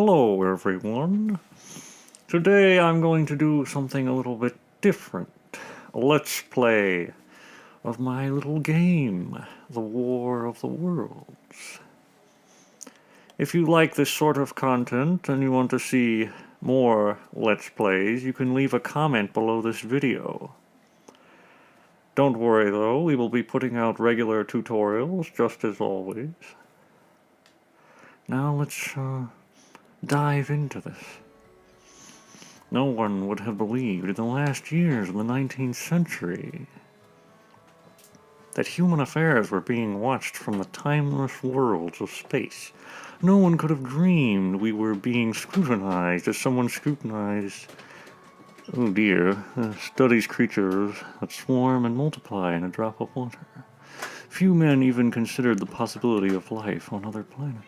Hello, everyone. Today I'm going to do something a little bit different. A let's play of my little game, The War of the Worlds. If you like this sort of content and you want to see more let's plays, you can leave a comment below this video. Don't worry though, we will be putting out regular tutorials just as always. Now let's dive into this. No one would have believed in the last years of the 19th century that human affairs were being watched from the timeless worlds of space. No one could have dreamed we were being scrutinized as someone scrutinized, oh dear, studies creatures that swarm and multiply in a drop of water. Few men even considered the possibility of life on other planets.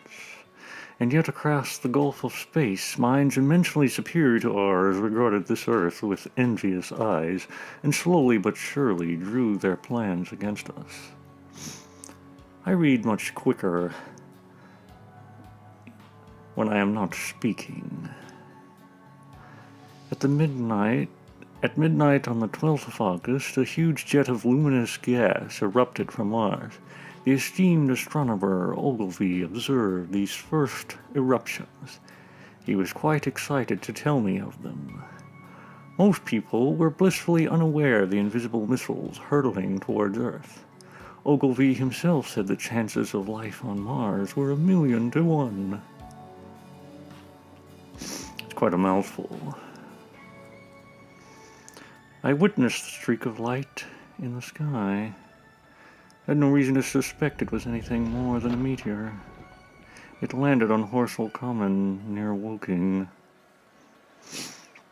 And yet across the gulf of space, minds immensely superior to ours regarded this Earth with envious eyes, and slowly but surely drew their plans against us. I read much quicker when I am not speaking. At midnight on the 12th of August, a huge jet of luminous gas erupted from Mars. The esteemed astronomer Ogilvy observed these first eruptions. He was quite excited to tell me of them. Most people were blissfully unaware of the invisible missiles hurtling towards Earth. Ogilvy himself said the chances of life on Mars were 1,000,000 to 1. It's quite a mouthful. I witnessed the streak of light in the sky. I had no reason to suspect it was anything more than a meteor. It landed on Horsell Common near Woking.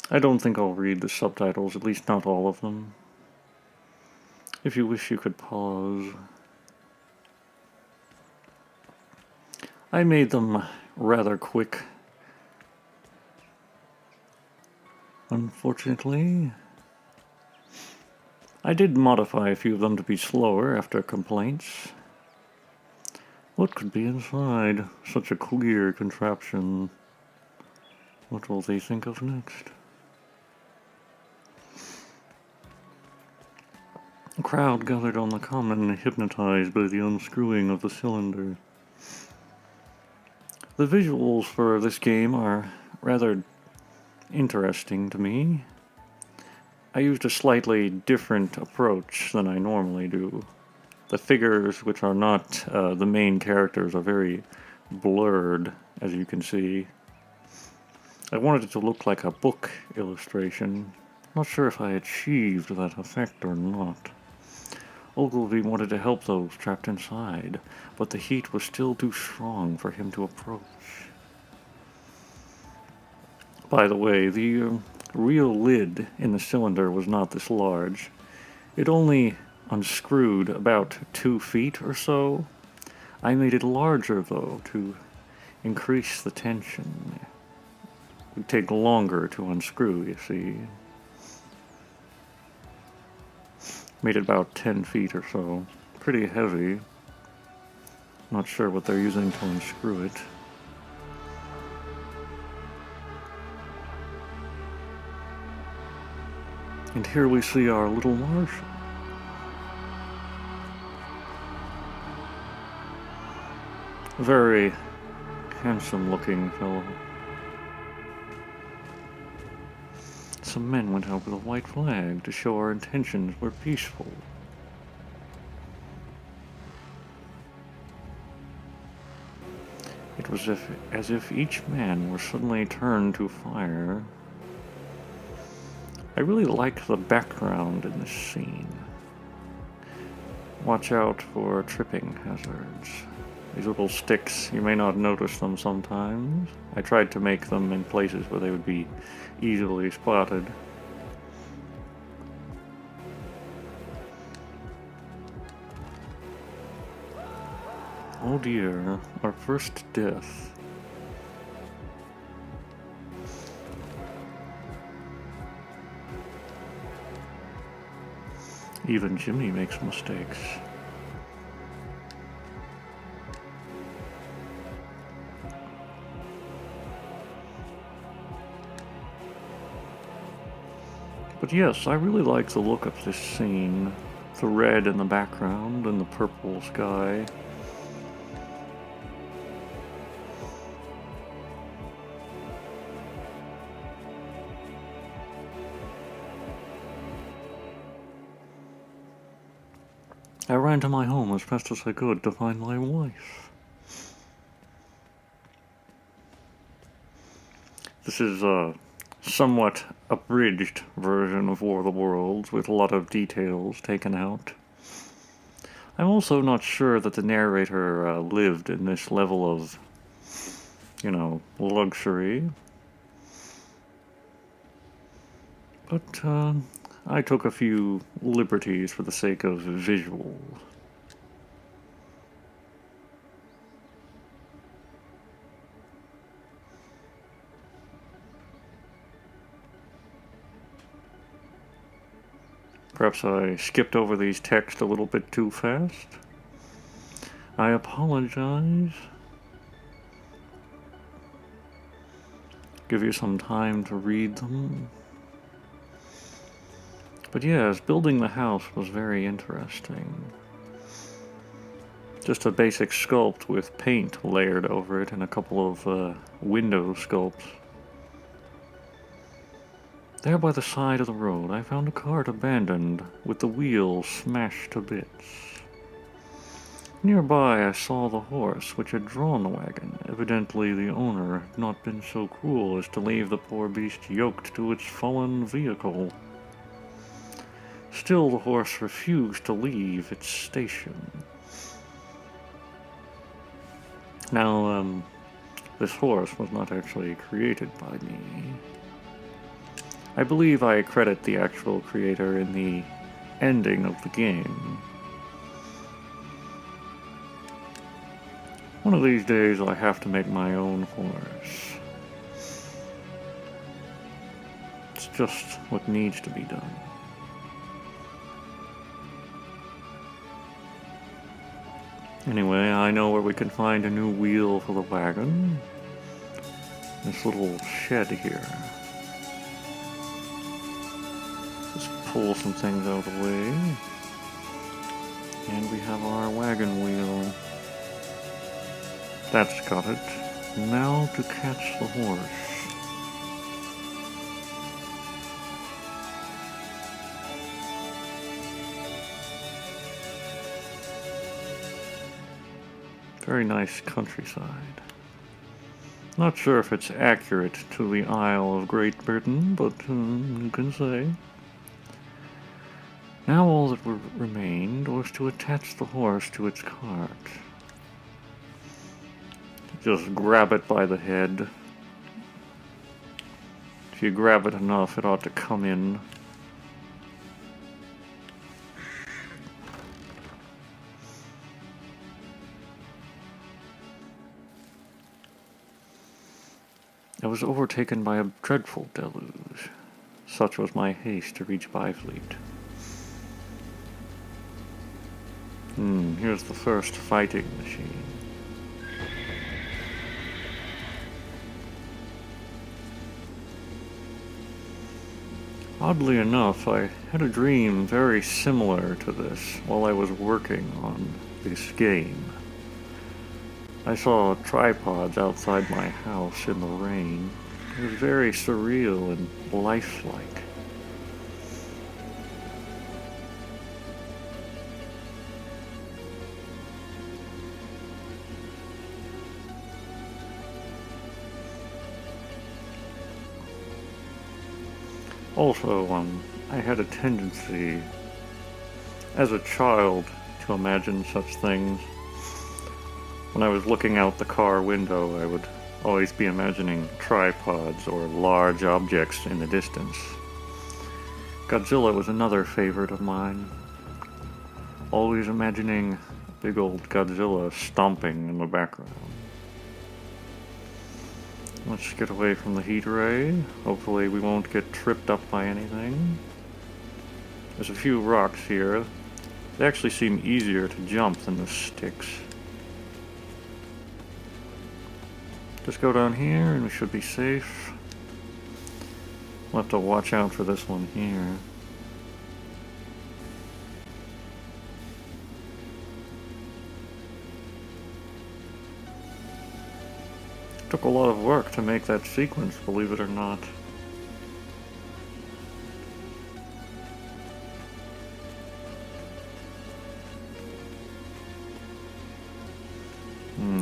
I don't think I'll read the subtitles, at least not all of them. If you wish, you could pause. I made them rather quick. Unfortunately, I did modify a few of them to be slower after complaints. What could be inside such a clear contraption? What will they think of next? A crowd gathered on the common, hypnotized by the unscrewing of the cylinder. The visuals for this game are rather interesting to me. I used a slightly different approach than I normally do. The figures, which are not the main characters, are very blurred, as you can see. I wanted it to look like a book illustration. Not sure if I achieved that effect or not. Ogilvy wanted to help those trapped inside, but the heat was still too strong for him to approach. By the way, the real lid in the cylinder was not this large. It only unscrewed about 2 feet or so. I made it larger, though, to increase the tension. It would take longer to unscrew, you see. Made it about 10 feet or so. Pretty heavy. Not sure what they're using to unscrew it. And here we see our little Martian. Very handsome-looking fellow. Some men went out with a white flag to show our intentions were peaceful. It was as if each man were suddenly turned to fire. I really like the background in this scene. Watch out for tripping hazards. These little sticks, you may not notice them sometimes. I tried to make them in places where they would be easily spotted. Oh dear, our first death. Even Jimmy makes mistakes. But yes, I really like the look of this scene. The red in the background and the purple sky. I ran to my home as fast as I could to find my wife. This is a somewhat abridged version of War of the Worlds with a lot of details taken out. I'm also not sure that the narrator lived in this level of, luxury. But I took a few liberties for the sake of visual. Perhaps I skipped over these texts a little bit too fast. I apologize. Give you some time to read them. But yes, building the house was very interesting. Just a basic sculpt with paint layered over it and a couple of window sculpts. There by the side of the road, I found a cart abandoned, with the wheels smashed to bits. Nearby, I saw the horse which had drawn the wagon. Evidently, the owner had not been so cruel as to leave the poor beast yoked to its fallen vehicle. Still, the horse refused to leave its station. Now, this horse was not actually created by me. I believe I credit the actual creator in the ending of the game. One of these days I have to make my own horse. It's just what needs to be done. Anyway, I know where we can find a new wheel for the wagon. This little shed here. Pull some things out of the way. And we have our wagon wheel. That's got it. Now to catch the horse. Very nice countryside. Not sure if it's accurate to the Isle of Great Britain, but you can say. Now all that remained was to attach the horse to its cart. Just grab it by the head. If you grab it enough, it ought to come in. I was overtaken by a dreadful deluge. Such was my haste to reach Byfleet. Here's the first fighting machine. Oddly enough, I had a dream very similar to this while I was working on this game. I saw tripods outside my house in the rain. It was very surreal and lifelike. Also, I had a tendency, as a child, to imagine such things. When I was looking out the car window, I would always be imagining tripods or large objects in the distance. Godzilla was another favorite of mine. Always imagining big old Godzilla stomping in the background. Let's get away from the heat ray. Hopefully we won't get tripped up by anything. There's a few rocks here. They actually seem easier to jump than the sticks. Just go down here and we should be safe. We'll have to watch out for this one here. Took a lot of work to make that sequence, believe it or not.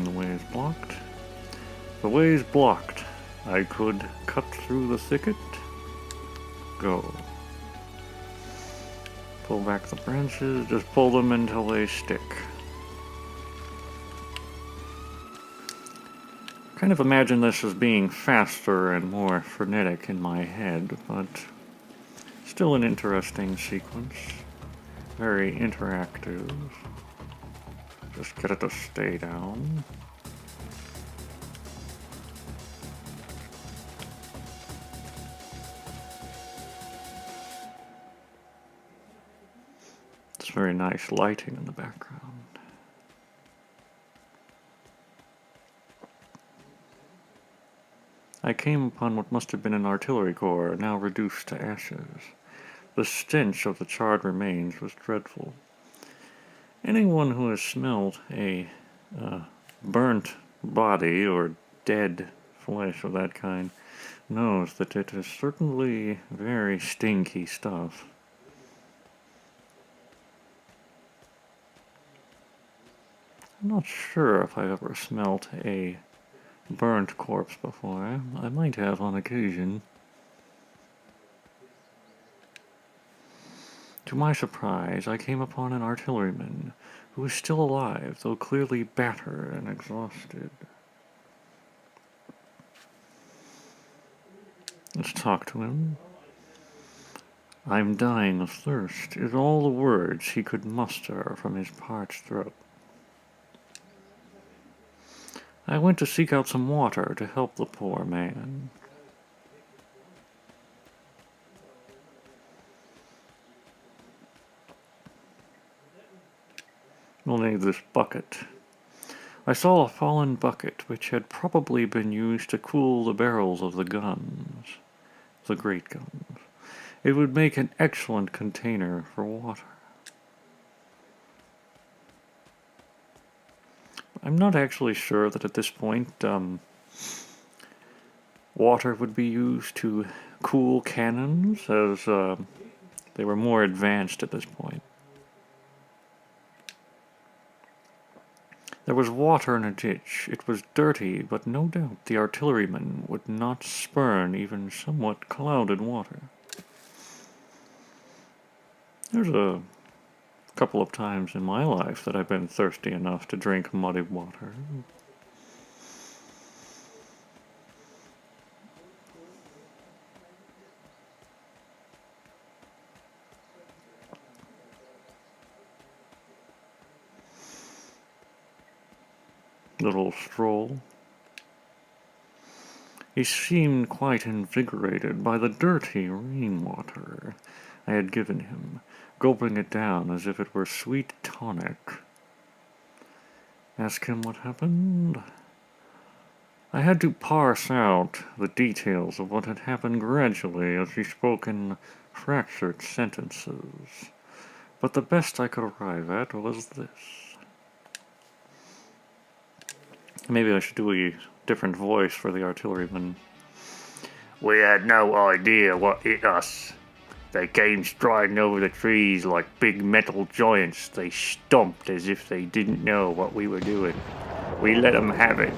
The way is blocked. The way is blocked. I could cut through the thicket. Go. Pull back the branches, just pull them until they stick. Kind of imagine this as being faster and more frenetic in my head, but still an interesting sequence. Very interactive. Just get it to stay down. It's very nice lighting in the background. I came upon what must have been an artillery corps, now reduced to ashes. The stench of the charred remains was dreadful. Anyone who has smelled a burnt body or dead flesh of that kind knows that it is certainly very stinky stuff. I'm not sure if I've ever smelt a burnt corpse before. I might have on occasion. To my surprise, I came upon an artilleryman who was still alive, though clearly battered and exhausted. Let's talk to him. "I'm dying of thirst," is all the words he could muster from his parched throat. I went to seek out some water to help the poor man. We'll need this bucket. I saw a fallen bucket which had probably been used to cool the barrels of the guns, the great guns. It would make an excellent container for water. I'm not actually sure that at this point water would be used to cool cannons, as they were more advanced at this point. There was water in a ditch. It was dirty, but no doubt the artilleryman would not spurn even somewhat clouded water. There's a couple of times in my life that I've been thirsty enough to drink muddy water. Little stroll. He seemed quite invigorated by the dirty rainwater I had given him, gulping it down as if it were sweet tonic. Ask him what happened. I had to parse out the details of what had happened gradually as he spoke in fractured sentences, but the best I could arrive at was this. Maybe I should do a different voice for the artilleryman. "We had no idea what hit us. They came striding over the trees like big metal giants. They stomped as if they didn't know what we were doing. We let them have it."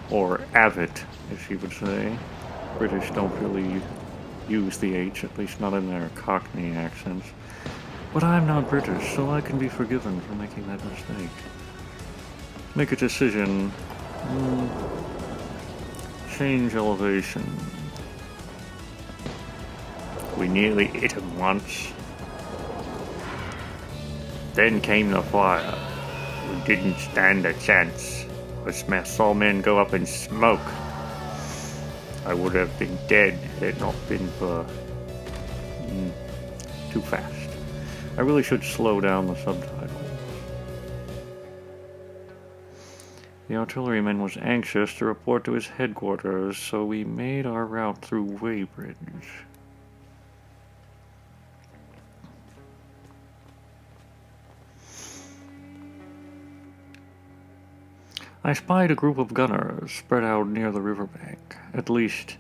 Or have it, as he would say. British don't really use the H, at least not in their Cockney accents. But I'm not British, so I can be forgiven for making that mistake. Make a decision. Change elevation. "We nearly hit him once. Then came the fire. We didn't stand a chance. I saw men go up in smoke. I would have been dead had it not been for... too fast. I really should slow down the subtitles. The artilleryman was anxious to report to his headquarters, so we made our route through Waybridge. I spied a group of gunners spread out near the riverbank. At least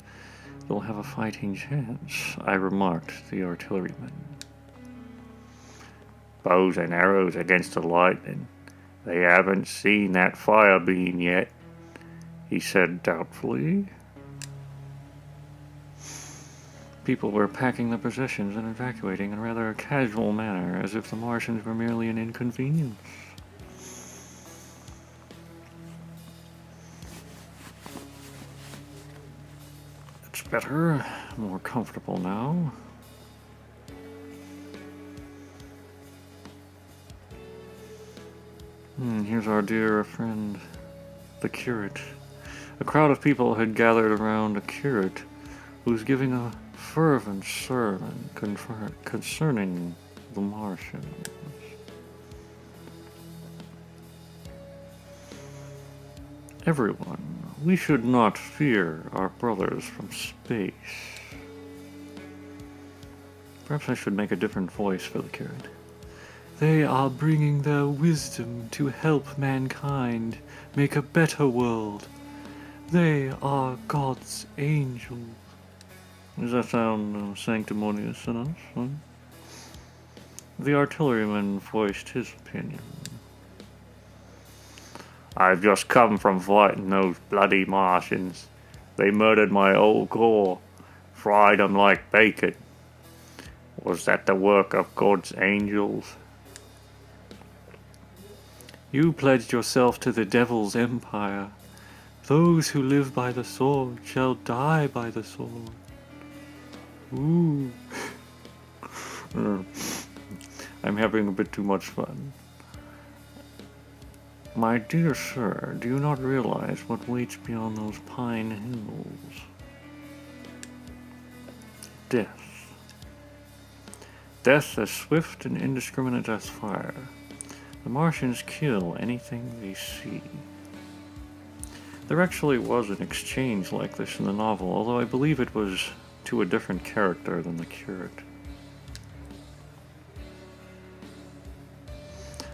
they'll have a fighting chance, I remarked to the artilleryman. Bows and arrows against the lightning. They haven't seen that fire beam yet, he said doubtfully. People were packing their possessions and evacuating in a rather casual manner, as if the Martians were merely an inconvenience. It's better, more comfortable now. Here's our dear friend, the curate. A crowd of people had gathered around a curate who was giving a fervent sermon concerning the Martians. Everyone, we should not fear our brothers from space. Perhaps I should make a different voice for the curate. They are bringing their wisdom to help mankind make a better world. They are God's angels. Does that sound sanctimonious enough? Huh? The artilleryman voiced his opinion. I've just come from fighting those bloody Martians. They murdered my old corps, fried them like bacon. Was that the work of God's angels? You pledged yourself to the devil's empire. Those who live by the sword shall die by the sword. Ooh. I'm having a bit too much fun. My dear sir, do you not realize what waits beyond those pine hills? Death. Death as swift and indiscriminate as fire. The Martians kill anything they see. There actually was an exchange like this in the novel, although I believe it was to a different character than the curate.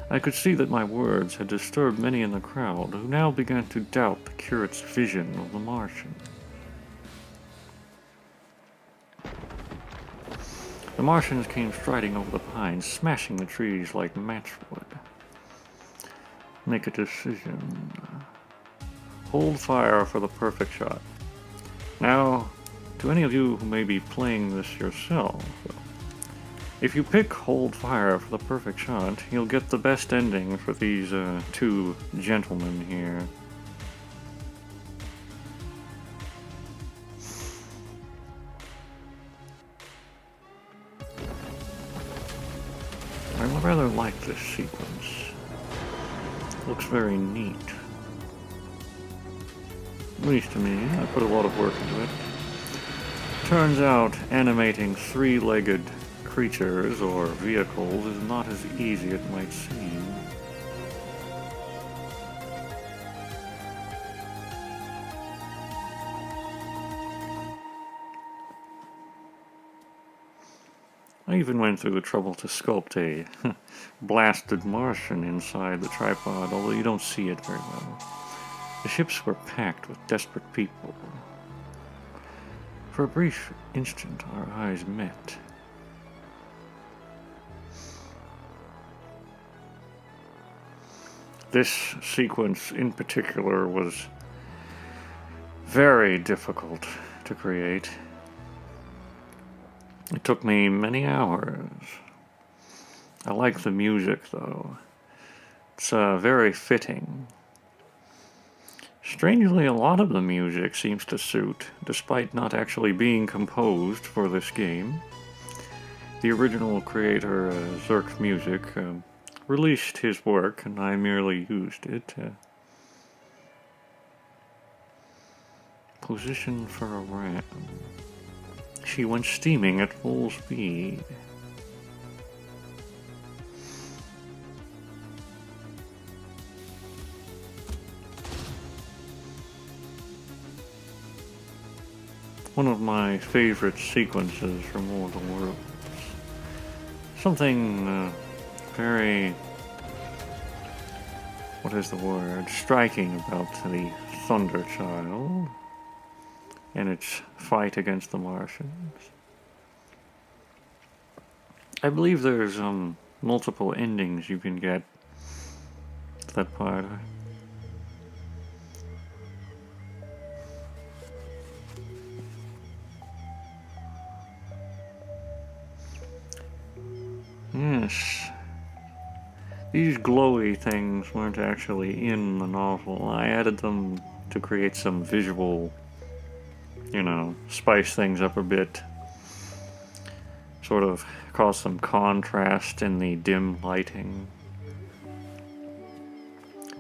I could see that my words had disturbed many in the crowd, who now began to doubt the curate's vision of the Martian. The Martians came striding over the pines, smashing the trees like matchwood. Make a decision. Hold fire for the perfect shot. Now, to any of you who may be playing this yourself, if you pick hold fire for the perfect shot, you'll get the best ending for these two gentlemen here. I rather like this sequence. Looks very neat. At least to me, I put a lot of work into it. Turns out animating three-legged creatures or vehicles is not as easy as it might seem. I even went through the trouble to sculpt a blasted Martian inside the tripod, although you don't see it very well. The ships were packed with desperate people. For a brief instant, our eyes met. This sequence in particular was very difficult to create. It took me many hours. I like the music, though. It's very fitting. Strangely, a lot of the music seems to suit, despite not actually being composed for this game. The original creator, Zerk Music, released his work, and I merely used it. Position for a ram. She went steaming at full speed. one of my favorite sequences from War of the Worlds. Something very, what is the word, striking about the Thunderchild and its fight against the Martians. I believe there's multiple endings you can get to that part. Yes. These glowy things weren't actually in the novel. I added them to create some visual, spice things up a bit. Sort of cause some contrast in the dim lighting.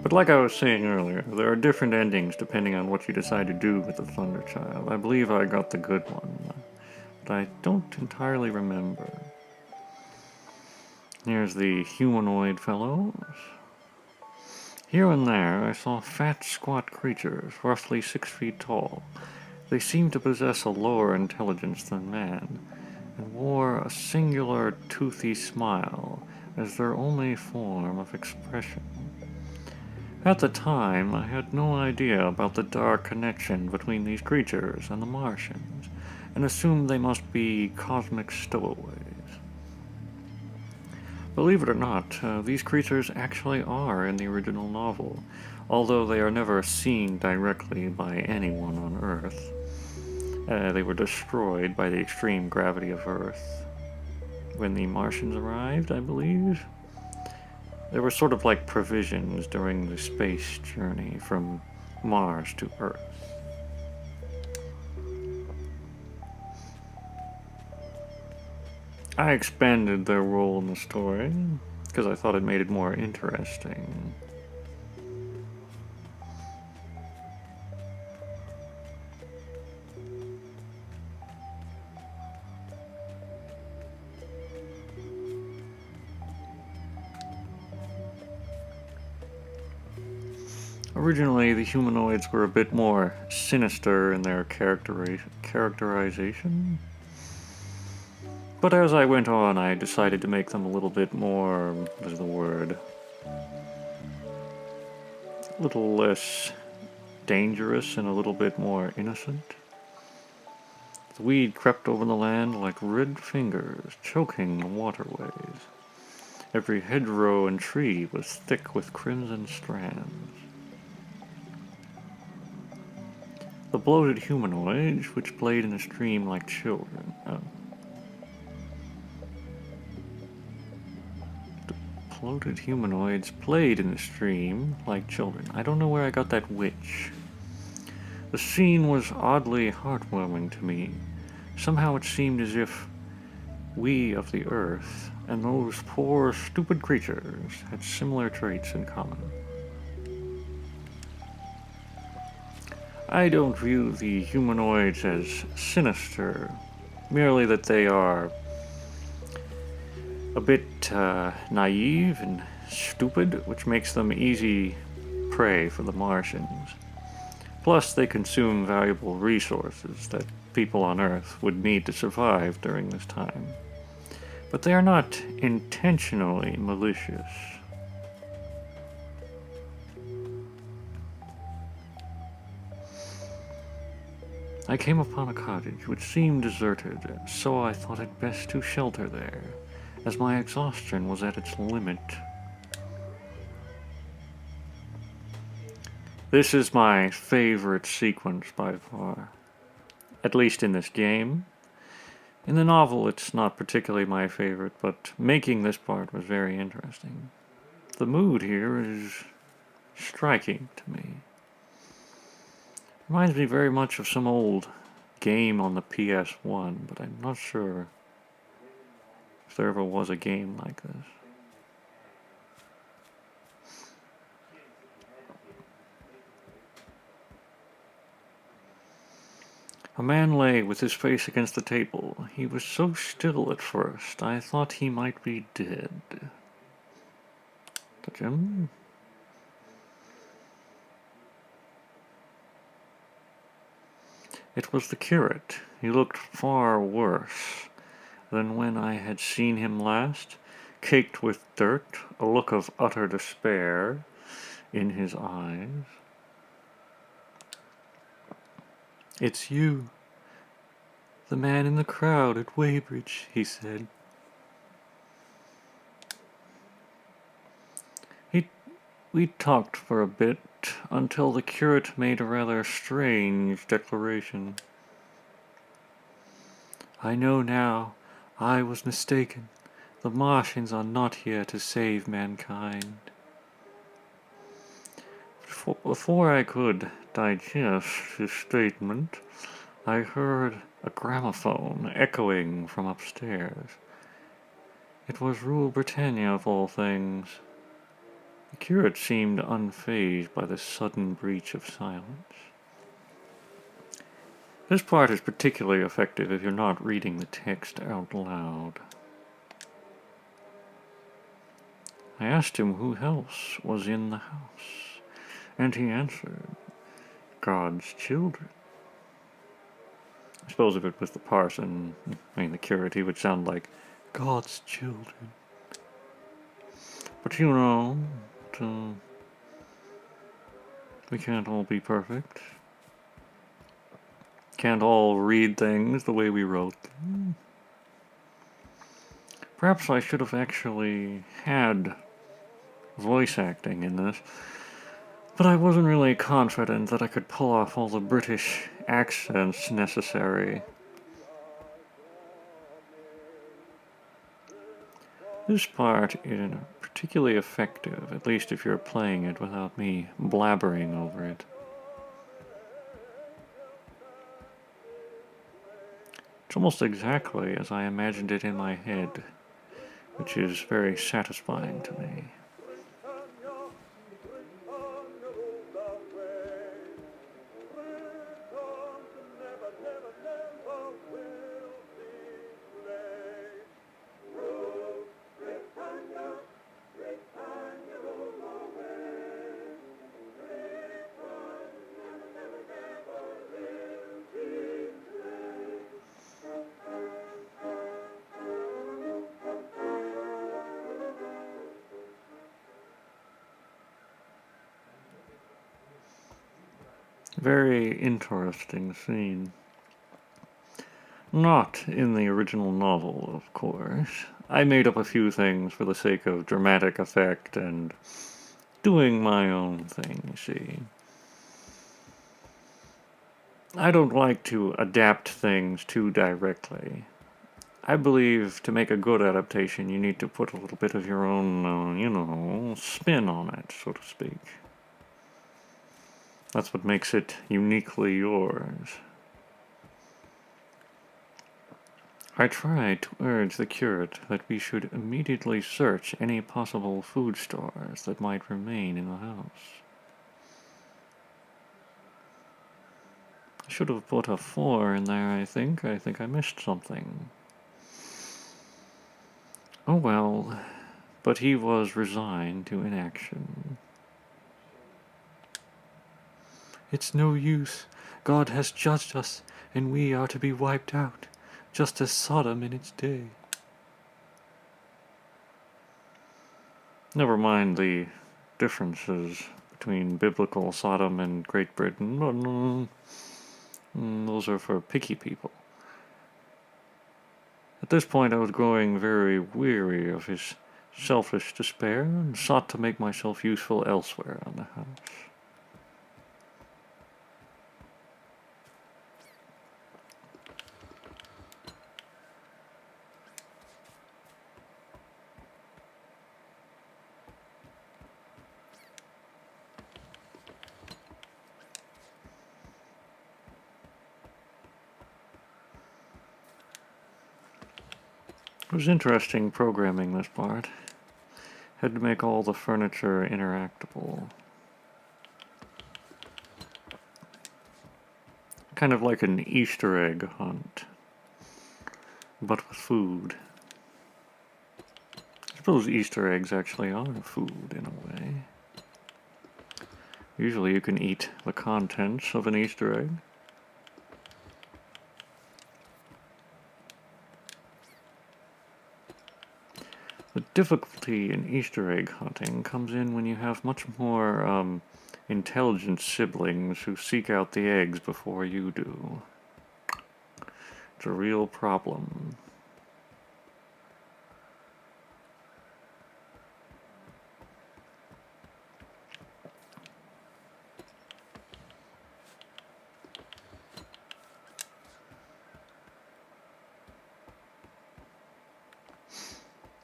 But like I was saying earlier, there are different endings depending on what you decide to do with the Thunderchild. I believe I got the good one, but I don't entirely remember. Here's the humanoid fellows. Here and there I saw fat, squat creatures, roughly 6 feet tall. They seemed to possess a lower intelligence than man, and wore a singular, toothy smile as their only form of expression. At the time, I had no idea about the dark connection between these creatures and the Martians, and assumed they must be cosmic stowaways. Believe it or not, these creatures actually are in the original novel, although they are never seen directly by anyone on Earth. They were destroyed by the extreme gravity of Earth when the Martians arrived, I believe. They were sort of like provisions during the space journey from Mars to Earth. I expanded their role in the story because I thought it made it more interesting. Originally, the humanoids were a bit more sinister in their characterization. But as I went on, I decided to make them a little bit more, what is the word? A little less dangerous and a little bit more innocent. The weed crept over the land like red fingers, choking the waterways. Every hedgerow and tree was thick with crimson strands. The bloated humanoids, which played in the stream like children. Bloated humanoids played in the stream like children. I don't know where I got that which. The scene was oddly heartwarming to me. Somehow it seemed as if we of the Earth and those poor, stupid creatures had similar traits in common. I don't view the humanoids as sinister, merely that they are a bit naive and stupid, which makes them easy prey for the Martians. Plus, they consume valuable resources that people on Earth would need to survive during this time. But they are not intentionally malicious. I came upon a cottage which seemed deserted, so I thought it best to shelter there, as my exhaustion was at its limit. This is my favorite sequence by far, at least in this game. In the novel, it's not particularly my favorite, but making this part was very interesting. The mood here is striking to me. Reminds me very much of some old game on the PS1, but I'm not sure if there ever was a game like this. A man lay with his face against the table. He was so still at first, I thought he might be dead. Touch him. It was the curate. He looked far worse than when I had seen him last, caked with dirt, a look of utter despair in his eyes. "It's you, the man in the crowd at Waybridge," he said. We talked for a bit until the curate made a rather strange declaration. "I know now. I was mistaken. The Martians are not here to save mankind." Before I could digest his statement, I heard a gramophone echoing from upstairs. It was Rule Britannia, of all things. The curate seemed unfazed by this sudden breach of silence. This part is particularly effective if you're not reading the text out loud. I asked him who else was in the house, and he answered, "God's children." I suppose if it was the parson, the curate, he would sound like, "God's children." But you know, we can't all be perfect. Can't all read things the way we wrote them. Perhaps I should have actually had voice acting in this, but I wasn't really confident that I could pull off all the British accents necessary. This part is particularly effective, at least if you're playing it without me blabbering over it. It's almost exactly as I imagined it in my head, which is very satisfying to me. Very interesting scene. Not in the original novel, of course. I made up a few things for the sake of dramatic effect and doing my own thing, you see. I don't like to adapt things too directly. I believe to make a good adaptation, you need to put a little bit of your own, spin on it, so to speak. That's what makes it uniquely yours. I tried to urge the curate that we should immediately search any possible food stores that might remain in the house. I should have put a 4 in there, I think. I think I missed something. Oh well, but he was resigned to inaction. "It's no use. God has judged us, and we are to be wiped out, just as Sodom in its day." Never mind the differences between biblical Sodom and Great Britain, but those are for picky people. At this point I was growing very weary of his selfish despair and sought to make myself useful elsewhere on the house. It was interesting programming this part. Had to make all the furniture interactable. Kind of like an Easter egg hunt, but with food. I suppose Easter eggs actually are food in a way. Usually you can eat the contents of an Easter egg. The difficulty in Easter egg hunting comes in when you have much more, intelligent siblings who seek out the eggs before you do. It's a real problem.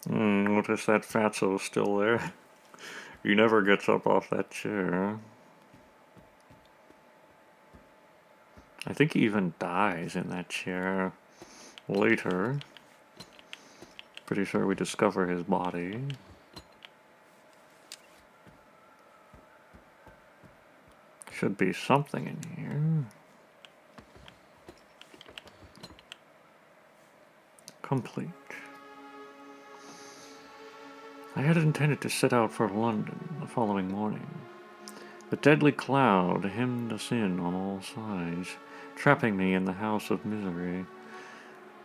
Notice that fatso's still there. He never gets up off that chair. I think he even dies in that chair later. Pretty sure we discover his body. Should be something in here. Complete. I had intended to set out for London the following morning. The deadly cloud hemmed us in on all sides, trapping me in the house of misery.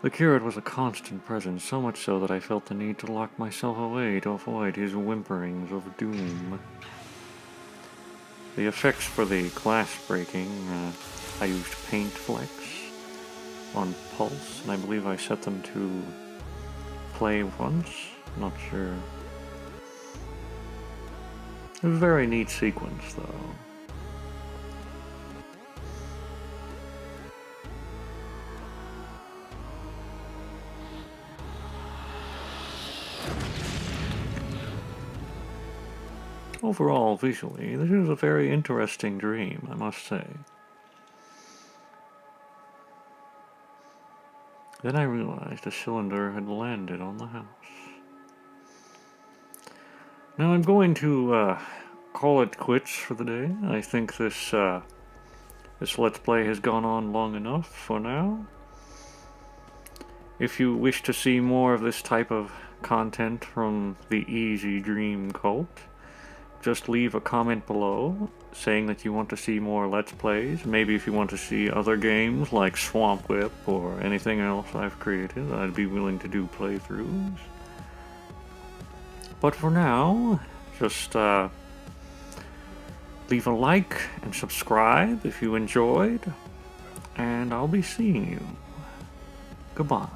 The curate was a constant presence, so much so that I felt the need to lock myself away to avoid his whimperings of doom. The effects for the glass breaking, I used paint flecks on pulse, and I believe I set them to play once. Not sure. It was a very neat sequence, though. Overall, visually, this is a very interesting dream, I must say. Then I realized a cylinder had landed on the house. Now I'm going to call it quits for the day. I think this Let's Play has gone on long enough for now. If you wish to see more of this type of content from the Easy Dream Cult, just leave a comment below saying that you want to see more Let's Plays. Maybe if you want to see other games like Swamp Whip or anything else I've created, I'd be willing to do playthroughs. But for now, just leave a like and subscribe if you enjoyed, and I'll be seeing you. Goodbye.